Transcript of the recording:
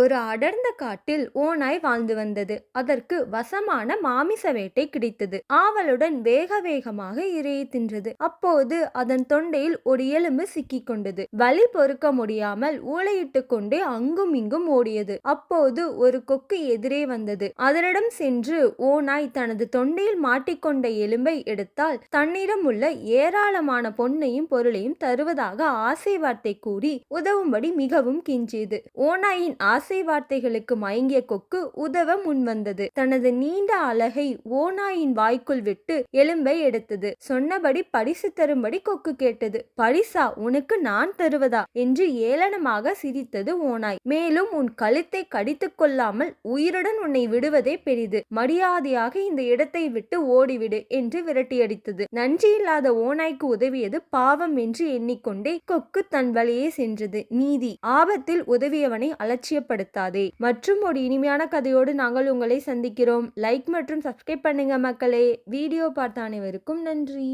ஒரு அடர்ந்த காட்டில் ஓநாய் வாழ்ந்து வந்தது. அதற்கு வசமான மாமிச வேட்டை கிடைத்தது. ஆவலுடன் வேக வேகமாக இரையை தின்றது. அப்போது அதன் தொண்டையில் ஒரு எலும்பு சிக்கிக் கொண்டது. வலி பொறுக்க முடியாமல் ஊளையிட்டு கொண்டே அங்கும் இங்கும் ஓடியது. அப்போது ஒரு கொக்கு எதிரே வந்தது. அதனிடம் சென்று ஓநாய் தனது தொண்டையில் மாட்டிக்கொண்ட எலும்பை எடுத்தால் தன்னிடம் உள்ள ஏராளமான பொன்னையும் பொருளையும் தருவதாக ஆசை வார்த்தை கூறி உதவும்படி மிகவும் கெஞ்சியது. ஓநாயின் ஆசை வார்த்தைகளுக்கு மயங்கிய கொக்கு உதவ முன்வந்தது. தனது நீண்ட அலகை ஓநாயின் வாய்க்குள் விட்டு எலும்பை எடுத்தது. சொன்னபடி பரிசு தரும்படி கொக்கு கேட்டது. பரிசா? உனக்கு நான் தருவதா என்று ஏளனமாக சிரித்தது ஓநாய். மேலும் உன் கழுத்தை கடித்துக் கொள்ளாமல் உயிருடன் உன்னை விடுவதே பெரிது. மரியாதையாக இந்த இடத்தை விட்டு ஓடிவிடு என்று விரட்டியடித்தது. நன்றியில்லாத ஓநாய்க்கு உதவியது பாவம் என்று எண்ணிக்கொண்டே கொக்கு தன் வழியே சென்றது. நீதி: ஆபத்தில் உதவியவனை அலட்சியப்படுத்தாதே. மற்றும் ஒரு இனிமையான கதையோடு நாங்கள் உங்களை சந்திக்கிறோம். லைக் மற்றும் சப்ஸ்கிரைப் பண்ணுங்க மக்களே. வீடியோ பார்த்த அனைவருக்கும் நன்றி.